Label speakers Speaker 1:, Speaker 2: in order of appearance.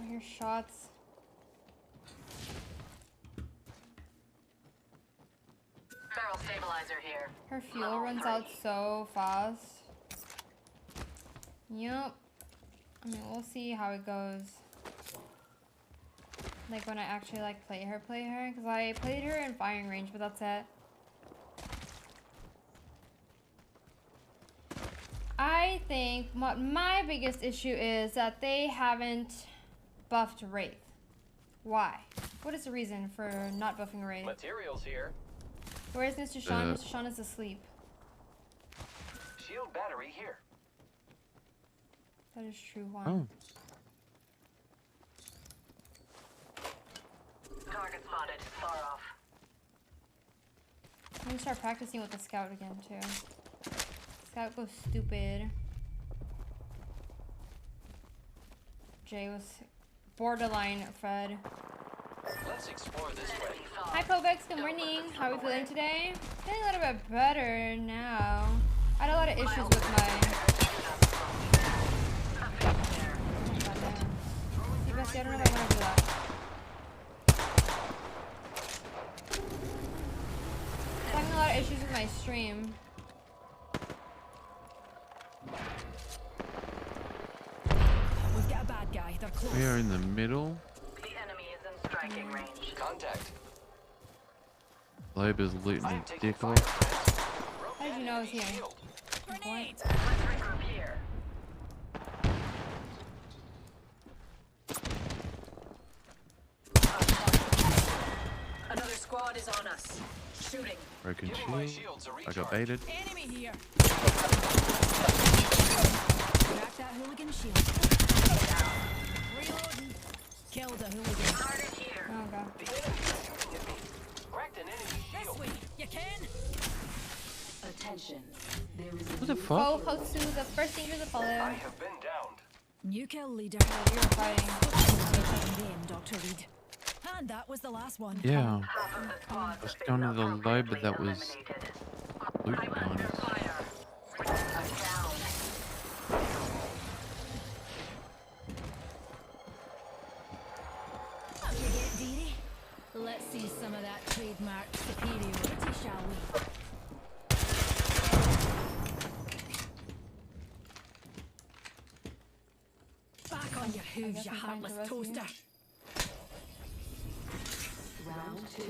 Speaker 1: hear shots.
Speaker 2: Barrel stabilizer here.
Speaker 1: Her fuel runs out so fast. Yup. I mean, we'll see how it goes. Like when I actually like play her, because I played her in firing range, but that's it. I think my biggest issue is that they haven't buffed Wraith. Why? What is the reason for not buffing Wraith?
Speaker 3: Materials here.
Speaker 1: Where's Mr. Sean? Mr. Sean is asleep.
Speaker 3: Shield battery here.
Speaker 1: That is true, Juan.
Speaker 4: Oh.
Speaker 2: Target spotted. Far off.
Speaker 1: I'm gonna start practicing with the scout again too. Scout goes stupid. Jay was borderline fed.
Speaker 3: Let's explore this way.
Speaker 1: Hi Kobex, good morning. How are we feeling today? Feeling a little bit better now. I had a lot of issues with my... I don't know if I want to do that. I'm having a lot of issues with my stream.
Speaker 5: We've got a bad guy. They're close.
Speaker 4: We are in the middle.
Speaker 2: The enemy is in striking range.
Speaker 3: Contact.
Speaker 4: Loeb is looting his dick off.
Speaker 1: How did you know I was here?
Speaker 5: Grenade!
Speaker 2: Let's regroup here. Another squad is on us. Shooting.
Speaker 4: Broken
Speaker 3: Giving my
Speaker 4: shield.
Speaker 3: shields a
Speaker 4: I
Speaker 3: recharge.
Speaker 4: got baited.
Speaker 5: Enemy here. Crack that hooligan shield. Reloading. Kill the hooligan.
Speaker 2: Target here.
Speaker 1: Oh god.
Speaker 3: The enemy is shooting at me. Cracked an enemy
Speaker 5: This
Speaker 3: shield.
Speaker 5: way. You can.
Speaker 2: Attention. There is
Speaker 4: What the
Speaker 1: Follow
Speaker 4: fuck?
Speaker 1: Hotsu, the first danger to follow.
Speaker 3: I have been downed.
Speaker 5: New kill leader.
Speaker 1: You were fighting.
Speaker 5: Name, Dr. Reed. And that was the last one.
Speaker 4: Yeah.
Speaker 2: half of the squads
Speaker 4: Just
Speaker 2: have
Speaker 4: going
Speaker 2: been
Speaker 4: to the Loeb, but
Speaker 2: appropriately
Speaker 4: that was
Speaker 2: eliminated.
Speaker 4: looting
Speaker 2: I'm under
Speaker 4: on us.
Speaker 2: fire. Down.
Speaker 5: Up you get, dearie. Let's see some of that trademark superiority, shall we? Back on your hooves, you
Speaker 1: I'm trying to
Speaker 5: heartless
Speaker 1: rescue.
Speaker 5: toaster.
Speaker 2: Round 2.